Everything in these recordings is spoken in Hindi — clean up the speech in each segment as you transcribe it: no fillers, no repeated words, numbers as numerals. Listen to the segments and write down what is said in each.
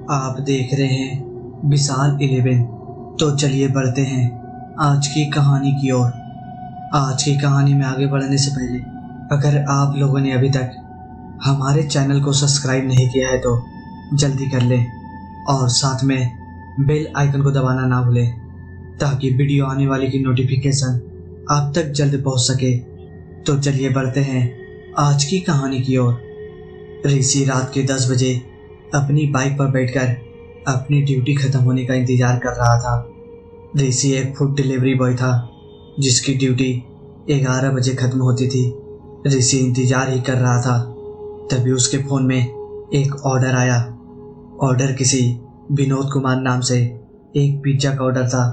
आप देख रहे हैं विशाल 11। तो चलिए बढ़ते हैं आज की कहानी की ओर। आज की कहानी में आगे बढ़ने से पहले अगर आप लोगों ने अभी तक हमारे चैनल को सब्सक्राइब नहीं किया है तो जल्दी कर लें और साथ में बेल आइकन को दबाना ना भूलें ताकि वीडियो आने वाली की नोटिफिकेशन आप तक जल्द पहुंच सके। तो चलिए बढ़ते हैं आज की कहानी की ओर। ऋषि रात के 10 बजे अपनी बाइक पर बैठकर अपनी ड्यूटी खत्म होने का इंतजार कर रहा था। ऋषि एक फूड डिलीवरी बॉय था जिसकी ड्यूटी 11 बजे खत्म होती थी। ऋषि इंतजार ही कर रहा था, तभी उसके फ़ोन में एक ऑर्डर आया। ऑर्डर किसी विनोद कुमार नाम से एक पिज्ज़ा का ऑर्डर था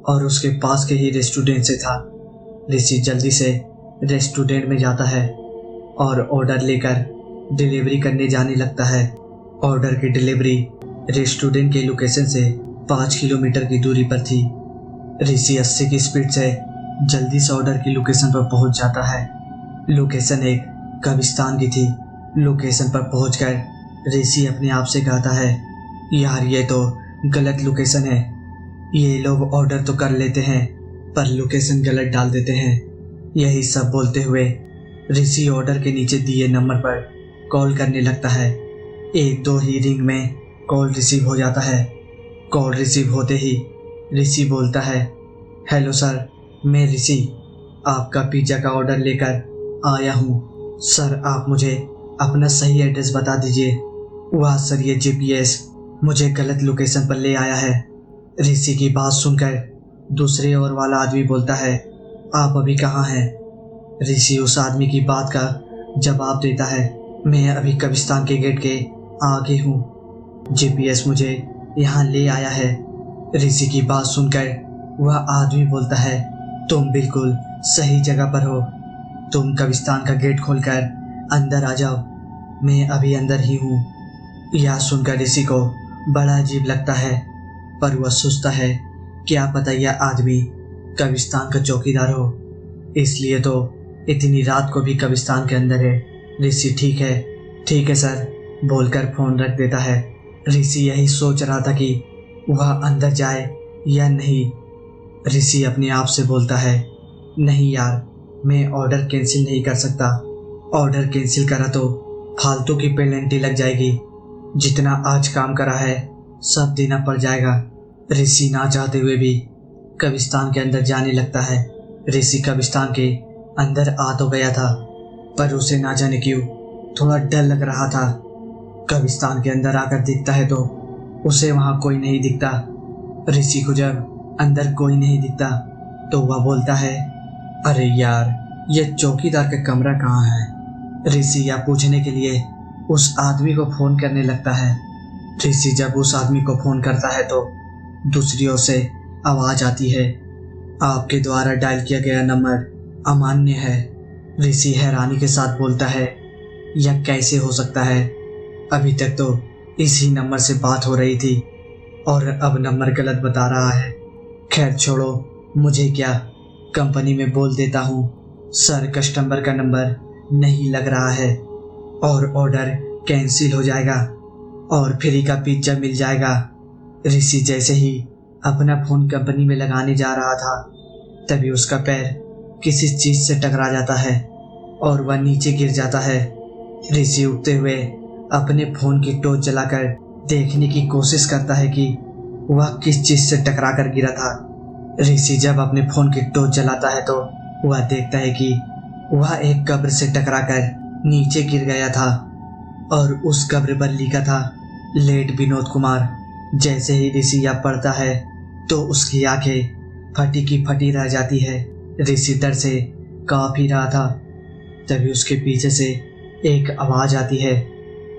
और उसके पास के ही रेस्टोरेंट से था। ऋषि जल्दी से रेस्टोरेंट में जाता है और ऑर्डर लेकर डिलीवरी करने जाने लगता है। ऑर्डर की डिलीवरी रेस्टोरेंट के लोकेशन से 5 किलोमीटर की दूरी पर थी। ऋषि 80 की स्पीड से जल्दी से ऑर्डर की लोकेशन पर पहुंच जाता है। लोकेशन एक कब्रिस्तान की थी। लोकेशन पर पहुंचकर ऋषि अपने आप से कहता है, यार ये तो गलत लोकेशन है। ये लोग ऑर्डर तो कर लेते हैं पर लोकेशन गलत डाल देते हैं। यही सब बोलते हुए ऋषि ऑर्डर के नीचे दिए नंबर पर कॉल करने लगता है। 1-2 ही रिंग में कॉल रिसीव हो जाता है। कॉल रिसीव होते ही ऋषि बोलता है, हेलो सर, मैं ऋषि आपका पिज़्ज़ा का ऑर्डर लेकर आया हूँ। सर आप मुझे अपना सही एड्रेस बता दीजिए। वाह सर, ये जीपीएस मुझे गलत लोकेशन पर ले आया है। ऋषि की बात सुनकर दूसरे ओर वाला आदमी बोलता है, आप अभी कहाँ हैं? ऋषि उस आदमी की बात का जवाब देता है, मैं अभी कब्रिस्तान के गेट के आगे हूँ। जीपीएस मुझे यहाँ ले आया है। ऋषि की बात सुनकर वह आदमी बोलता है, तुम बिल्कुल सही जगह पर हो। तुम कब्रिस्तान का गेट खोलकर अंदर आ जाओ, मैं अभी अंदर ही हूँ। यह सुनकर ऋषि को बड़ा अजीब लगता है पर वह सोचता है, क्या पता यह आदमी कब्रिस्तान का चौकीदार हो, इसलिए तो इतनी रात को भी कब्रिस्तान के अंदर है। ऋषि ठीक है सर बोलकर फ़ोन रख देता है। ऋषि यही सोच रहा था कि वह अंदर जाए या नहीं। ऋषि अपने आप से बोलता है, नहीं यार, मैं ऑर्डर कैंसिल नहीं कर सकता। ऑर्डर कैंसिल करा तो फालतू की पेनल्टी लग जाएगी। जितना आज काम करा है सब देना पड़ जाएगा। ऋषि ना चाहते हुए भी कब्रिस्तान के अंदर जाने लगता है। ऋषि कब्रिस्तान के अंदर आ तो गया था पर उसे ना जाने क्यों थोड़ा डर लग रहा था। कब्रिस्तान के अंदर आकर देखता है तो उसे वहाँ कोई नहीं दिखता। ऋषि को जब अंदर कोई नहीं दिखता तो वह बोलता है, अरे यार, ये चौकीदार का कमरा कहाँ है? ऋषि यह पूछने के लिए उस आदमी को फ़ोन करने लगता है। ऋषि जब उस आदमी को फ़ोन करता है तो दूसरी ओर से आवाज़ आती है, आपके द्वारा डायल किया गया नंबर अमान्य है। ऋषि हैरानी के साथ बोलता है, यह कैसे हो सकता है? अभी तक तो इसी नंबर से बात हो रही थी और अब नंबर गलत बता रहा है। खैर छोड़ो, मुझे क्या, कंपनी में बोल देता हूँ। सर कस्टमर का नंबर नहीं लग रहा है और ऑर्डर कैंसिल हो जाएगा और फ्री का पिज्ज़ा मिल जाएगा। ऋषि जैसे ही अपना फ़ोन कंपनी में लगाने जा रहा था तभी उसका पैर किसी चीज़ से टकरा जाता है और वह नीचे गिर जाता है। ऋषि उठते हुए अपने फ़ोन की टॉर्च जलाकर देखने की कोशिश करता है कि वह किस चीज़ से टकरा कर गिरा था। ऋषि जब अपने फ़ोन की टॉर्च जलाता है तो वह देखता है कि वह एक कब्र से टकराकर नीचे गिर गया था और उस कब्र पर लिखा था, लेट विनोद कुमार। जैसे ही ऋषि यह पढ़ता है तो उसकी आंखें फटी की फटी रह जाती है। ऋषि डर से काँप ही रहा था। तभी उसके पीछे से एक आवाज़ आती है,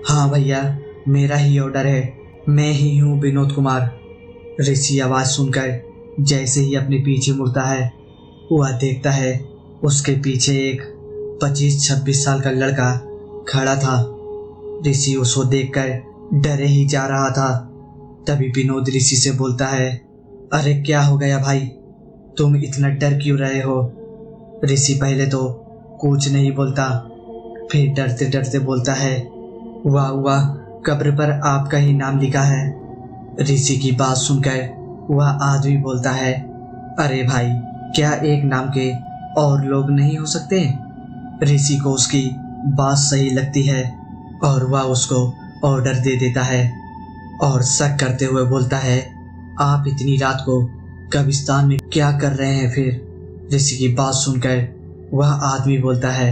हाँ भैया, मेरा ही ऑर्डर है, मैं ही हूँ विनोद कुमार। ऋषि आवाज़ सुनकर जैसे ही अपने पीछे मुड़ता है वह देखता है उसके पीछे एक 25-26 साल का लड़का खड़ा था। ऋषि उसको देखकर डरे ही जा रहा था। तभी विनोद ऋषि से बोलता है, अरे क्या हो गया भाई, तुम इतना डर क्यों रहे हो? ऋषि पहले तो कुछ नहीं बोलता, फिर डरते डरते बोलता है, वाह वाह, कब्र पर आपका ही नाम लिखा है। ऋषि की बात सुनकर वह आदमी बोलता है, अरे भाई, क्या एक नाम के और लोग नहीं हो सकते? ऋषि को उसकी बात सही लगती है और वह उसको ऑर्डर दे देता है और शक करते हुए बोलता है, आप इतनी रात को कब्रिस्तान में क्या कर रहे हैं फिर? ऋषि की बात सुनकर वह आदमी बोलता है,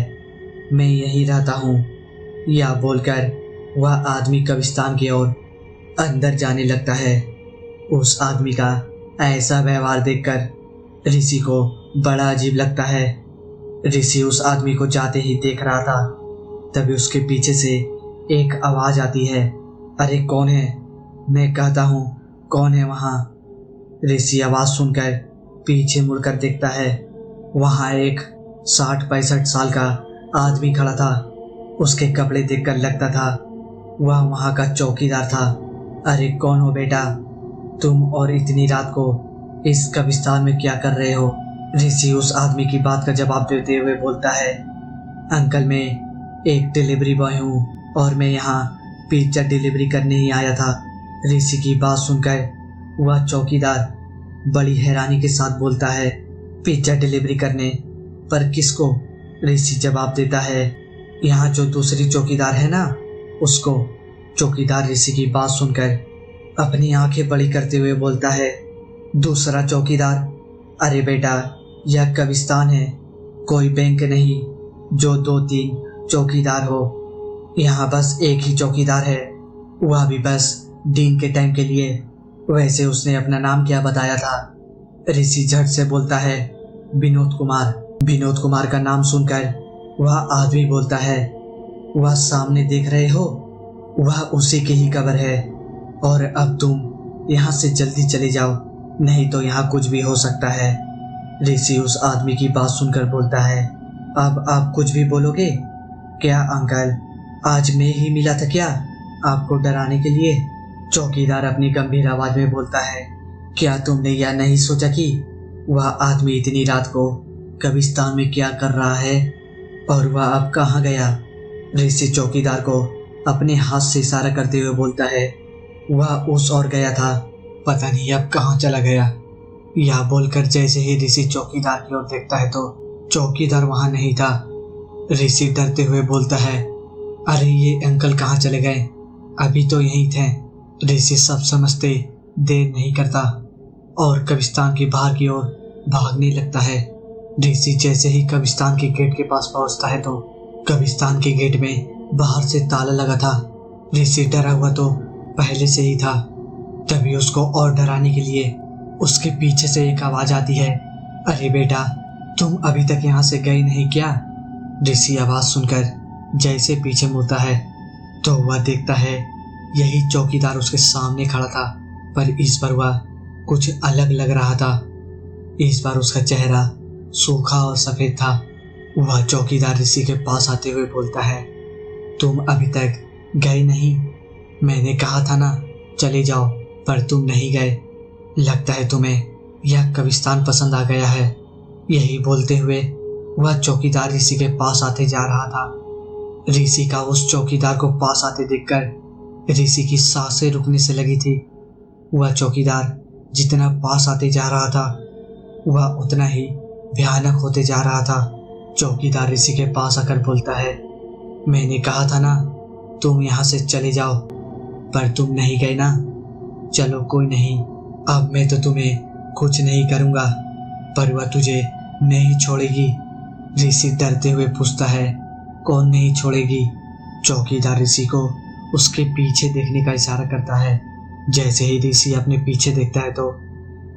मैं यहीं रहता हूँ। यह बोलकर वह आदमी कब्रिस्तान की ओर अंदर जाने लगता है। उस आदमी का ऐसा व्यवहार देखकर ऋषि को बड़ा अजीब लगता है। ऋषि उस आदमी को जाते ही देख रहा था, तभी उसके पीछे से एक आवाज आती है, अरे कौन है? मैं कहता हूँ कौन है वहाँ? ऋषि आवाज सुनकर पीछे मुड़कर देखता है। वहाँ एक 60-65 साल का आदमी खड़ा था। उसके कपड़े देखकर लगता था वह वहाँ का चौकीदार था। अरे कौन हो बेटा? तुम और इतनी रात को इस कब्रिस्तान में क्या कर रहे हो? ऋषि उस आदमी की बात का जवाब देते हुए बोलता है, अंकल, मैं एक डिलीवरी बॉय हूँ और मैं यहाँ पिज्जा डिलीवरी करने ही आया था। ऋषि की बात सुनकर वह चौकीदार बड़ी हैरानी के साथ बोलता है, पिज्जा डिलीवरी करने? पर किसको? ऋषि जवाब देता है, यहाँ जो दूसरी चौकीदार है ना, उसको। चौकीदार ऋषि की बात सुनकर अपनी आंखें बड़ी करते हुए बोलता है, दूसरा चौकीदार? अरे बेटा, यह कब्रिस्तान है, कोई बैंक नहीं जो 2-3 चौकीदार हो। यहाँ बस एक ही चौकीदार है, वह भी बस दिन के टाइम के लिए। वैसे उसने अपना नाम क्या बताया था? ऋषि झट से बोलता है, विनोद कुमार। विनोद कुमार का नाम सुनकर वह आदमी बोलता है, वह सामने देख रहे हो, वह उसी की ही कब्र है और अब तुम यहाँ से जल्दी चले जाओ, नहीं तो यहाँ कुछ भी हो सकता है। ऋषि उस आदमी की बात सुनकर बोलता है, अब आप कुछ भी बोलोगे क्या अंकल? आज मैं ही मिला था क्या आपको डराने के लिए? चौकीदार अपनी गंभीर आवाज में बोलता है, क्या तुमने यह नहीं सोचा कि वह आदमी इतनी रात को कब्रिस्तान में क्या कर रहा है और वह अब कहाँ गया? ऋषि चौकीदार को अपने हाथ से इशारा करते हुए बोलता है, वह उस ओर गया था, पता नहीं अब कहाँ चला गया। यह बोलकर जैसे ही ऋषि चौकीदार की ओर देखता है तो चौकीदार वहां नहीं था। ऋषि डरते हुए बोलता है, अरे ये अंकल कहाँ चले गए? अभी तो यहीं थे। ऋषि सब समझते देर नहीं करता और कब्रिस्तान के बाहर की ओर भागने लगता है। ऋषि जैसे ही कब्रिस्तान के गेट के पास पहुंचता है तो कब्रिस्तान के गेट में बाहर से ताला लगा था। ऋषि डरा हुआ तो पहले से ही था। तभी उसको और डराने के लिए उसके पीछे से एक आवाज आती है, अरे बेटा, तुम अभी तक यहाँ से गए नहीं क्या? ऋषि आवाज सुनकर जैसे पीछे मुड़ता है तो वह देखता है यही चौकीदार उसके सामने खड़ा था, पर इस बार वह कुछ अलग लग रहा था। इस बार उसका चेहरा सूखा और सफेद था। वह चौकीदार ऋषि के पास आते हुए बोलता है, तुम अभी तक गए नहीं? मैंने कहा था ना चले जाओ, पर तुम नहीं गए। लगता है तुम्हें यह कब्रिस्तान पसंद आ गया है। यही बोलते हुए वह चौकीदार ऋषि के पास आते जा रहा था। ऋषि का उस चौकीदार को पास आते देखकर ऋषि की सांसें रुकने से लगी थी। वह चौकीदार जितना पास आते जा रहा था वह उतना ही भयानक होते जा रहा था। चौकीदार ऋषि के पास आकर बोलता है, मैंने कहा था ना तुम यहाँ से चले जाओ, पर तुम नहीं गए ना। चलो कोई नहीं, अब मैं तो तुम्हें कुछ नहीं करूँगा, पर वह तुझे नहीं छोड़ेगी। ऋषि डरते हुए पूछता है, कौन नहीं छोड़ेगी? चौकीदार ऋषि को उसके पीछे देखने का इशारा करता है। जैसे ही ऋषि अपने पीछे देखता है तो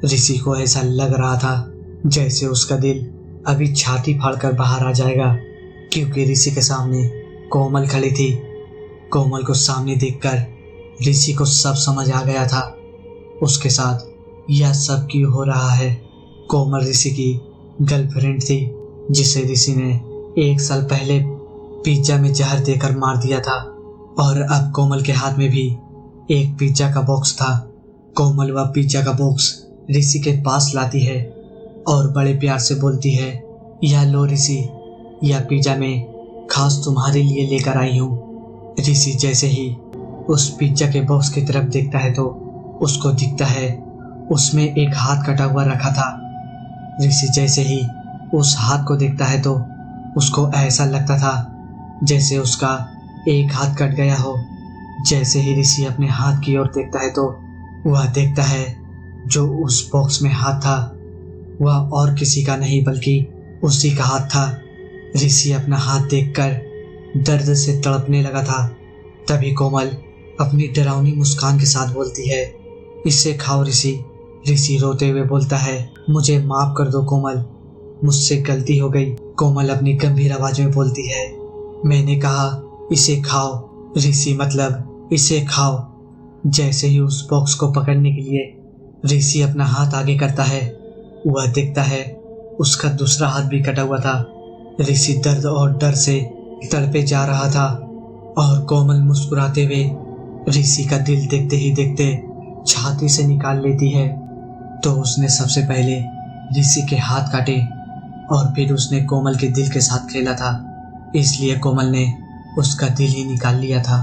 ऋषि को ऐसा लग रहा था जैसे उसका दिल अभी छाती फाड़कर बाहर आ जाएगा, क्योंकि ऋषि के सामने कोमल खड़ी थी। कोमल को सामने देखकर ऋषि को सब समझ आ गया था, उसके साथ यह सब क्यों हो रहा है। कोमल ऋषि की गर्लफ्रेंड थी, जिसे ऋषि ने 1 साल पहले पिज्जा में जहर देकर मार दिया था, और अब कोमल के हाथ में भी एक पिज्जा का बॉक्स था। कोमल वह पिज्जा का बॉक्स ऋषि के पास लाती है और बड़े प्यार से बोलती है, यह लो ऋषि, यह पिज्जा मैं खास तुम्हारे लिए लेकर आई हूँ। ऋषि जैसे ही उस पिज्जा के बॉक्स की तरफ देखता है तो उसको दिखता है उसमें एक हाथ कटा हुआ रखा था। ऋषि जैसे ही उस हाथ को देखता है तो उसको ऐसा लगता था जैसे उसका एक हाथ कट गया हो। जैसे ही ऋषि अपने हाथ की ओर देखता है तो वह देखता है जो उस बॉक्स में हाथ था वह और किसी का नहीं बल्कि उसी का हाथ था। ऋषि अपना हाथ देखकर दर्द से तड़पने लगा था। तभी कोमल अपनी डरावनी मुस्कान के साथ बोलती है, इसे खाओ ऋषि। ऋषि रोते हुए बोलता है, मुझे माफ कर दो कोमल, मुझसे गलती हो गई। कोमल अपनी गंभीर आवाज में बोलती है, मैंने कहा इसे खाओ ऋषि, मतलब इसे खाओ। जैसे ही उस बॉक्स को पकड़ने के लिए ऋषि अपना हाथ आगे करता है, वह देखता है उसका दूसरा हाथ भी कटा हुआ था। ऋषि दर्द और डर से तड़पे जा रहा था और कोमल मुस्कुराते हुए ऋषि का दिल देखते ही देखते छाती से निकाल लेती है। तो उसने सबसे पहले ऋषि के हाथ काटे और फिर उसने कोमल के दिल के साथ खेला था, इसलिए कोमल ने उसका दिल ही निकाल लिया था।